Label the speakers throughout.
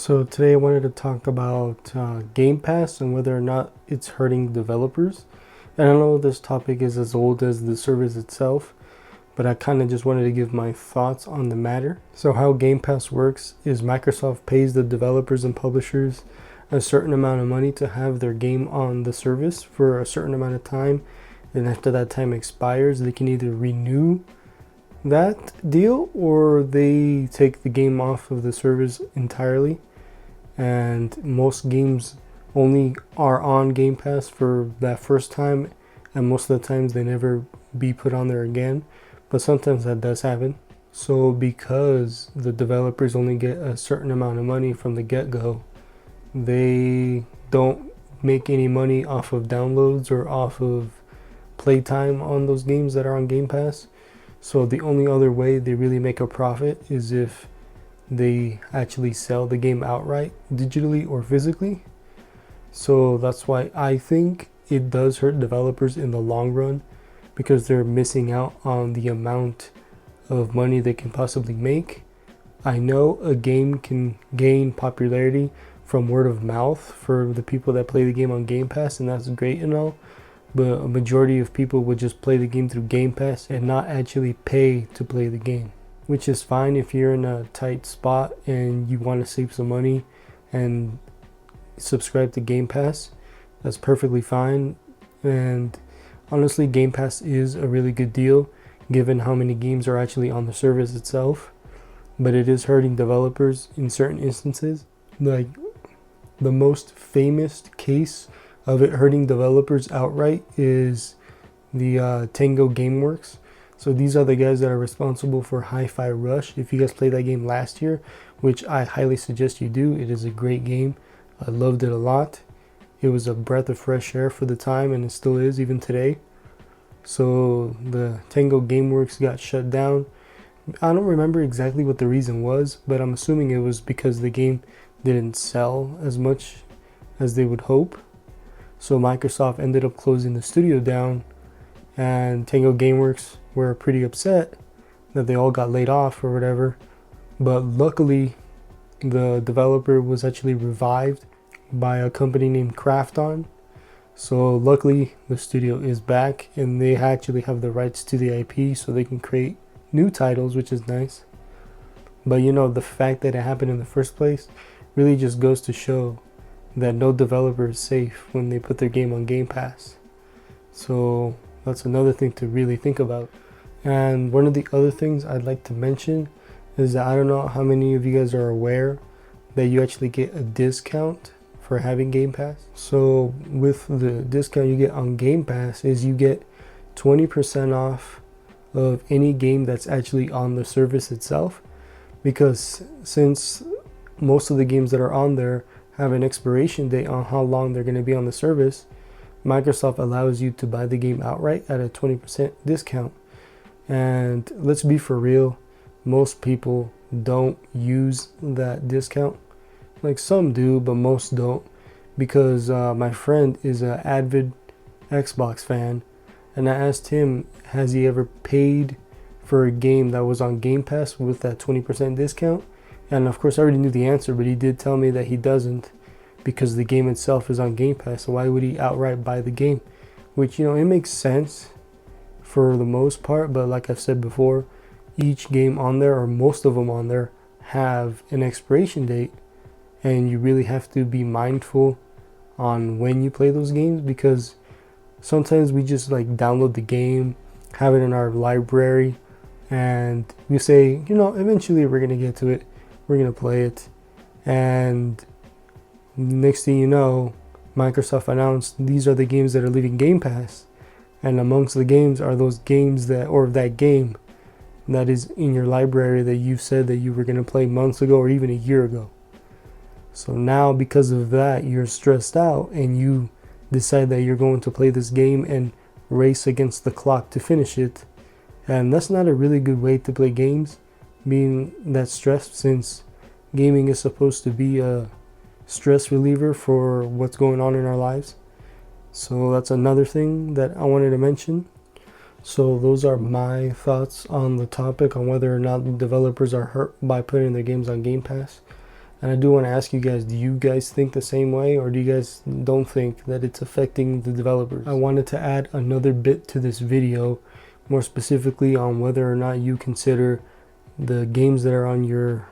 Speaker 1: So today I wanted to talk about Game Pass and whether or not it's hurting developers. And I know this topic is as old as the service itself, but I kind of just wanted to give my thoughts on the matter. So how Game Pass works is Microsoft pays the developers and publishers a certain amount of money to have their game on the service for a certain amount of time. And after that time expires, they can either renew that deal or they take the game off of the service entirely. And most games only are on Game Pass for that first time, and most of the times they never be put on there again, but sometimes that does happen. So because the developers only get a certain amount of money from the get-go, they don't make any money off of downloads or off of playtime on those games that are on Game Pass. So the only other way they really make a profit is if they actually sell the game outright, digitally or physically. So that's why I think it does hurt developers in the long run, because they're missing out on the amount of money they can possibly make. I know a game can gain popularity from word of mouth for the people that play the game on Game Pass, and that's great and all, but a majority of people would just play the game through Game Pass and not actually pay to play the game, which is fine if you're in a tight spot and you want to save some money and subscribe to Game Pass. That's perfectly fine. And honestly, Game Pass is a really good deal given how many games are actually on the service itself. But it is hurting developers in certain instances. Like the most famous case of it hurting developers outright is the Tango Gameworks. So these are the guys that are responsible for Hi-Fi Rush. If you guys played that game last year, which I highly suggest you do, it is a great game. I loved it a lot. It was a breath of fresh air for the time, and it still is even today. So the Tango Gameworks got shut down. I don't remember exactly what the reason was, but I'm assuming it was because the game didn't sell as much as they would hope. So Microsoft ended up closing the studio down, and Tango Gameworks were pretty upset that they all got laid off or whatever. But luckily, the developer was actually revived by a company named Krafton. So luckily, the studio is back, and they actually have the rights to the IP, so they can create new titles, which is nice. But you know, the fact that it happened in the first place really just goes to show that no developer is safe when they put their game on Game Pass. So that's another thing to really think about. And one of the other things I'd like to mention is that I don't know how many of you guys are aware that you actually get a discount for having Game Pass. So with the discount you get on Game Pass is you get 20% off of any game that's actually on the service itself, because since most of the games that are on there have an expiration date on how long they're going to be on the service, Microsoft allows you to buy the game outright at a 20% discount. And let's be for real, most people don't use that discount. Like some do, but most don't, because my friend is an avid Xbox fan, and I asked him, has he ever paid for a game that was on Game Pass with that 20% discount? And of course I already knew the answer, but he did tell me that he doesn't, because the game itself is on Game Pass. So why would he outright buy the game? Which, you know, it makes sense for the most part, but like I've said before, each game on there, or most of them on there, have an expiration date, and you really have to be mindful on when you play those games, because sometimes we just like download the game, have it in our library, and we say, you know, eventually we're gonna get to it, we're gonna play it, and next thing you know, Microsoft announced these are the games that are leaving Game Pass, and amongst the games are those games that, or that game that is in your library that you said that you were going to play months ago or even a year ago. So now because of that, you're stressed out and you decide that you're going to play this game and race against the clock to finish it. And that's not a really good way to play games, being that stressed, since gaming is supposed to be a stress reliever for what's going on in our lives. So that's another thing that I wanted to mention. So those are my thoughts on the topic on whether or not developers are hurt by putting their games on Game Pass. And I do want to ask you guys, do you guys think the same way, or do you guys don't think that it's affecting the developers? I wanted to add another bit to this video, more specifically on whether or not you consider the games that are on your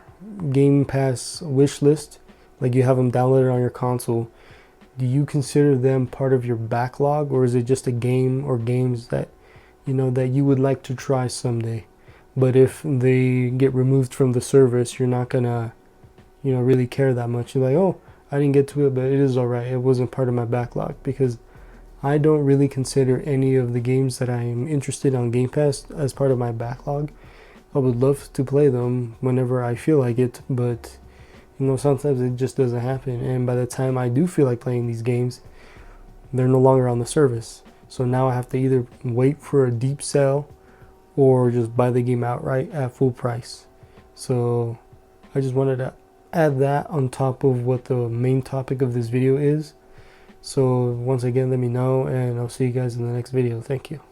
Speaker 1: Game Pass wish list, like you have them downloaded on your console, do you consider them part of your backlog, or is it just a game or games that that you would like to try someday, but if they get removed from the service, you're not gonna really care that much? You're like, oh, I didn't get to it, but it is alright, it wasn't part of my backlog. Because I don't really consider any of the games that I'm interested on Game Pass as part of my backlog. I would love to play them whenever I feel like it, but sometimes it just doesn't happen. And by the time I do feel like playing these games, they're no longer on the service. So now I have to either wait for a deep sale or just buy the game outright at full price. So I just wanted to add that on top of what the main topic of this video is. So once again, let me know, and I'll see you guys in the next video. Thank you.